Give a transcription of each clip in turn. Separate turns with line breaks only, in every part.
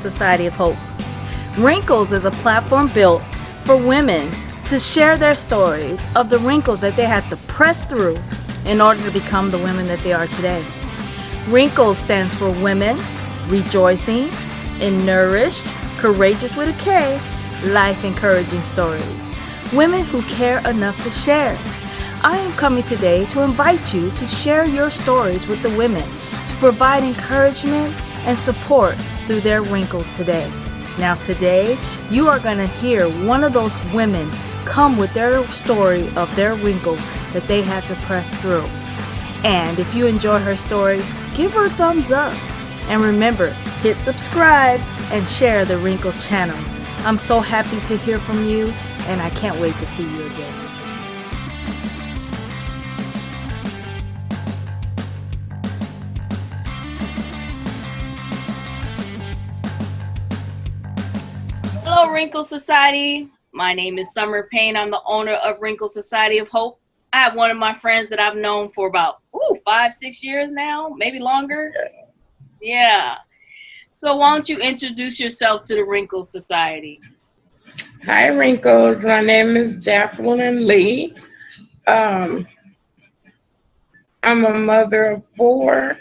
Society of Hope. Wrinkles is a platform built for women to share their stories of the wrinkles that they had to press through in order to become the women that they are today. Wrinkles stands for Women Rejoicing in Nourished, Courageous with a K, Life Encouraging Stories. Women who care enough to share. I am coming today to invite you to share your stories with the women to provide encouragement and support through their wrinkles today. Now today, you are going to hear one of those women come with their story of their wrinkle that they had to press through. And if you enjoy her story, give her a thumbs up. And remember, hit subscribe and share the Wrinkles channel. I'm so happy to hear from you, and I can't wait to see you again. Hello, Wrinkle Society. My name is Summer Payne. I'm the owner of Wrinkle Society of Hope. I have one of my friends that I've known for about 5-6 years now, maybe longer. Yeah. So why don't you introduce yourself to the Wrinkle Society?
Hi, Wrinkles. My name is Jacqueline Lee. I'm a mother of 4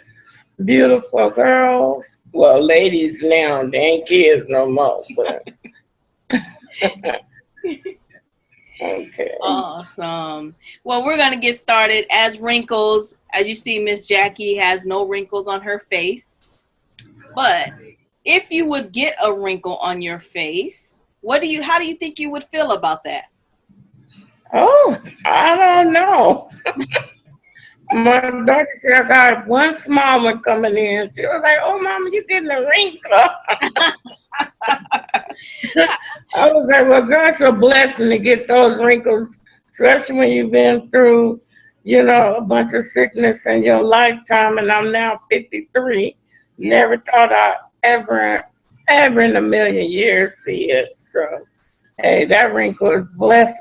beautiful girls. Well, ladies now, they ain't kids no more. But okay.
Awesome. Well, we're going to get started. As Wrinkles, as you see, Miss Jackie has no wrinkles on her face. But if you would get a wrinkle on your face, how do you think you would feel about that?
Oh, I don't know. My daughter said I got one small one coming in. She was like, "Oh, Mama, you getting a wrinkle?" I was like, "Well, girl, it's a blessing to get those wrinkles, especially when you've been through, a bunch of sickness in your lifetime." And I'm now 53. Never thought I'd ever in a million years see it. So, hey, that wrinkle is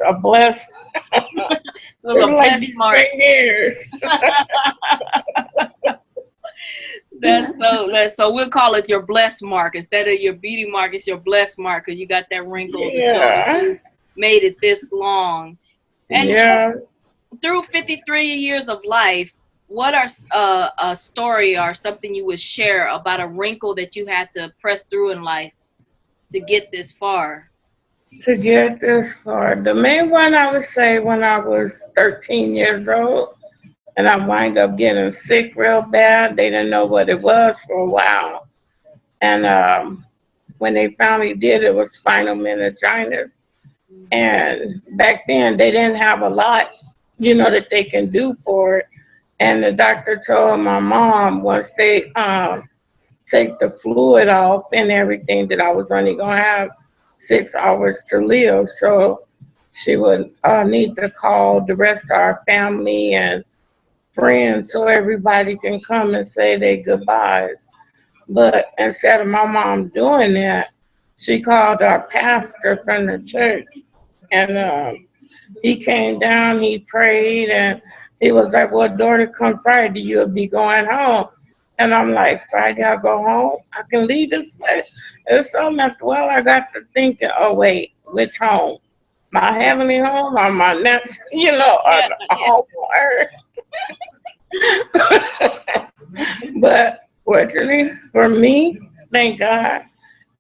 a blessing.
It was a
like
blessed mark.
Years.
So we'll call it your blessed mark instead of your beauty mark. It's your blessed mark because you got that wrinkle.
Yeah.
You made it this long. And through 53 years of life, what are a story or something you would share about a wrinkle that you had to press through in life to get this far?
To get this far, the main one I would say when I was 13 years old, and I wind up getting sick real bad. They didn't know what it was for a while, and when they finally did, it was spinal meningitis. And back then, they didn't have a lot, that they can do for it. And the doctor told my mom once they take the fluid off and everything that I was only gonna have 6 hours to live. So she would need to call the rest of our family and friends so everybody can come and say their goodbyes. But instead of my mom doing that, she called our pastor from the church, and he came down, he prayed, and he was like, "Well, daughter, come Friday, you'll be going home." And I'm like, "Friday, I'll go home? I can leave this place?" And so I got to thinking, oh, wait, which home? My heavenly home or my next, or the home on earth? But fortunately for me, thank God,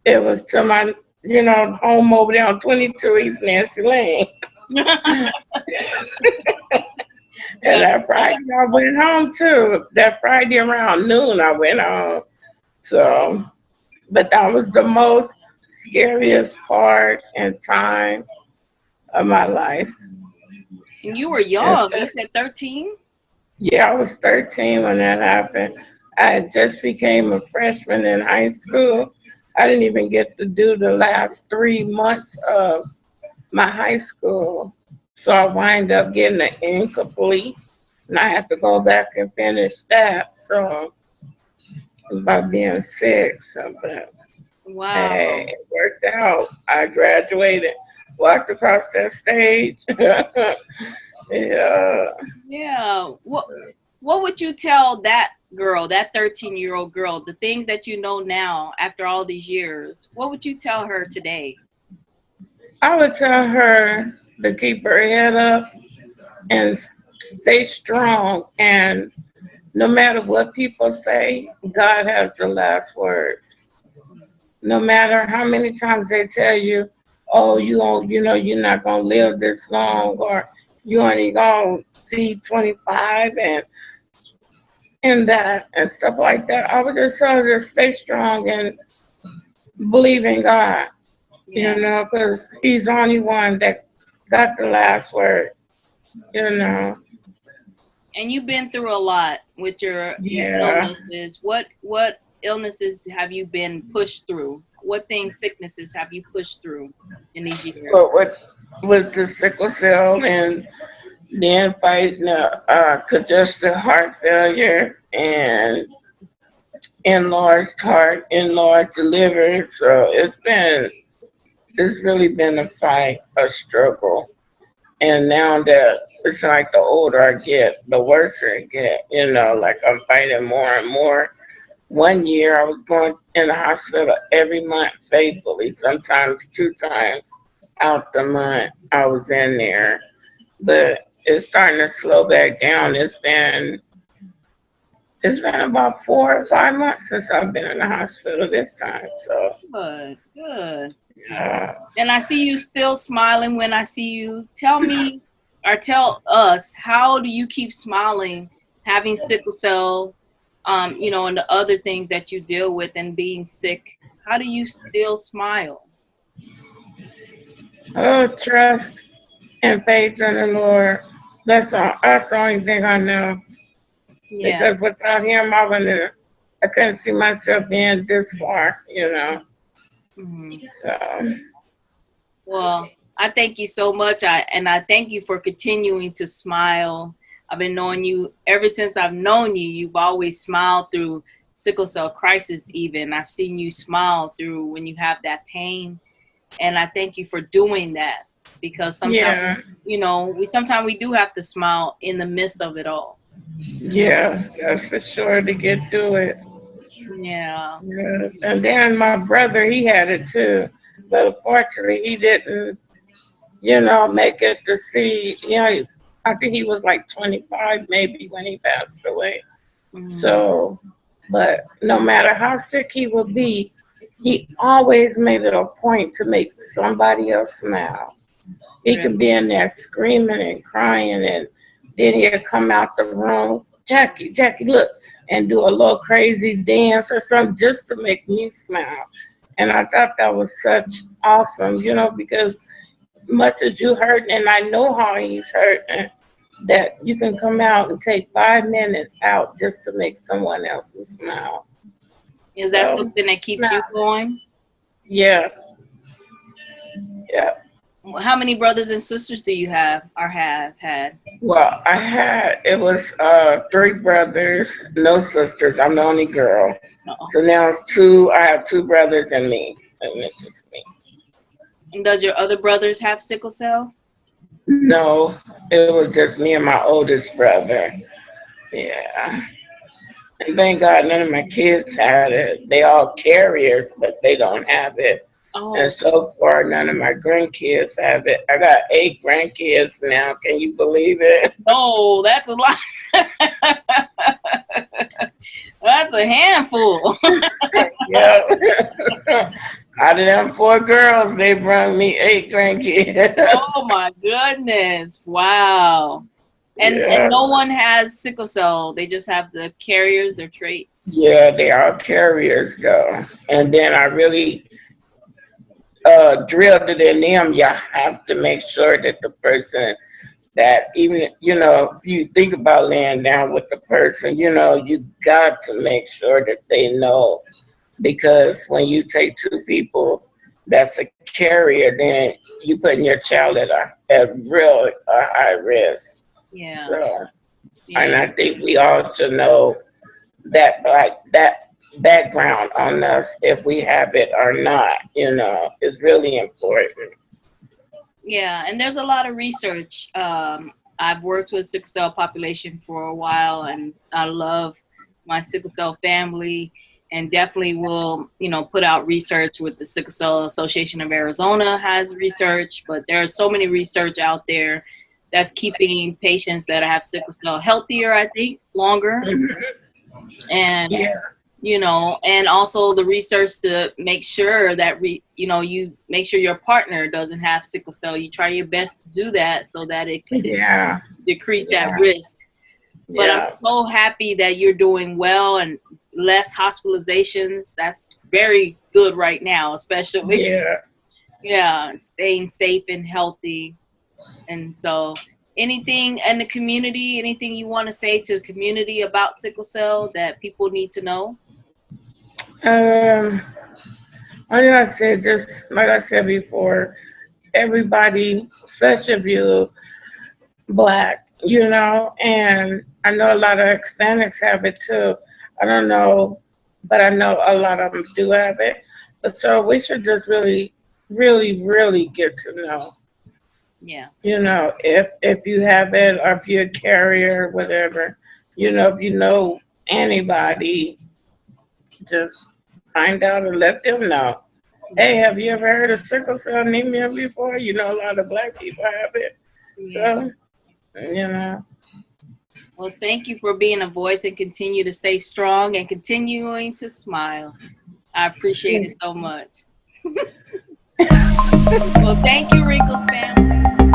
it was to my, home over there on 22 East Nancy Lane. And that Friday I went home too. That Friday around noon I went home. So, but that was the most scariest part and time of my life.
And you were young. You said 13?
Yeah, I was 13 when that happened. I just became a freshman in high school. I didn't even get to do the last 3 months of my high school. So I wind up getting an incomplete, and I had to go back and finish that. So about being sick, but
wow,
hey, it worked out. I graduated, walked across that stage. Yeah.
Yeah. What would you tell that
girl, that 13-year-old girl, the things that you know now after all these years, what would you tell her today?
I would tell her to keep her head up and stay strong. And no matter what people say, God has the last word. No matter how many times they tell you, oh, you don't, you're not gonna live this long, or you only gonna see 25 and that and stuff like that. I would just tell her to stay strong and believe in God,
Yeah.
because He's the only one that got the last word, you know.
And you've been through a lot with your
Yeah.
illnesses. What illnesses have you been pushed through? What things, sicknesses have you pushed through in these years?
But with the sickle cell and then fighting congestive heart failure and enlarged heart, enlarged liver. So it's really been a fight, a struggle. And now that it's like the older I get, the worse I get. Like I'm fighting more and more. One year I was going in the hospital every month faithfully, sometimes 2 times out the month I was in there. But it's starting to slow back down. It's been about 4 or 5 months since I've been in the hospital this time. So
Good, good.
uh,
And I see you still smiling when I see you. Tell me, or tell us, how do you keep smiling having sickle cell, and the other things that you deal with and being sick? How do you still smile?
trust and faith in the Lord. That's all. That's the only thing I know.
Yeah.
Because without Him, I couldn't see myself being this far.
Mhm.
So
Well, I thank you so much. I thank you for continuing to smile. I've been knowing you ever since I've known you. You've always smiled through sickle cell crisis. Even I've seen you smile through when you have that pain, and I thank you for doing that, because sometimes
yeah,
we do have to smile in the midst of it all.
yeah, that's for sure to get through it.
Yeah.
Yeah. And then my brother, he had it too, but unfortunately, he didn't, make it to see. I think he was like 25 maybe when he passed away.
Mm,
So, but no matter how sick he would be, he always made it a point to make somebody else smile. He could be
really.
in there screaming and crying, and then he'd come out the room, Jackie, Jackie, look, and do a little crazy dance or something just to make me smile. And I thought that was such awesome, because much as you hurt, and I know how he's hurting, that you can come out and take 5 minutes out just to make someone else smile.
Is that
So,
something that keeps
nah,
you going?
yeah, yeah.
How many brothers and sisters do you have or have had?
Well, it was 3 brothers, no sisters. I'm the only girl.
Uh-oh.
So now it's two. I have 2 brothers and me, and this is me.
And does your other brothers have sickle cell?
No, it was just me and my oldest brother. Yeah. And thank God none of my kids had it. They all carriers, but they don't have it. And
Oh,
so far, none of my grandkids have it. I got 8 grandkids now. Can you believe it?
no, that's a lot. That's a handful.
Yeah. Out of them 4 girls, they brought me 8 grandkids.
Oh my goodness. Wow. And
Yeah.
no one has sickle cell. They just have the carriers, their traits.
Yeah, they are carriers though. And then I really drilled it in them. You have to make sure that the person that even if you think about laying down with the person, you got to make sure that they know, because when you take 2 people that's a carrier, then you putting your child at real high risk.
Yeah.
So, and
Yeah.
I think we all should know that, like, that background on us, if we have it or not, is really important.
Yeah, and there's a lot of research. I've worked with sickle cell population for a while, and I love my sickle cell family, and definitely will, you know, put out research with the Sickle Cell Association of Arizona has research, but there's so many research out there that's keeping patients that have sickle cell healthier, I think, longer. And
Yeah.
you know, and also the research to make sure that you know, you make sure your partner doesn't have sickle cell. You try your best to do that so that it can decrease that risk. But I'm so happy that you're doing well and less hospitalizations. That's very good right now, especially. Yeah, staying safe and healthy. And so, anything in the community, anything you want to say to the community about sickle cell that people need to know?
I said, just like I said before, everybody, especially if you're Black, you know, and I know a lot of Hispanics have it too. I don't know, but I know a lot of them do have it. But so we should just really, really, really get to know.
Yeah.
You know, if you have it or if you're a carrier, whatever, you know, if you know anybody, just find out and let them know. Hey, have you ever heard of sickle cell anemia before? You know, a lot of Black people have it.
Yeah.
So, you know.
Well, thank you for being a voice and continue to stay strong and continuing to smile. I appreciate it so much. Well, thank you, Wrinkles family.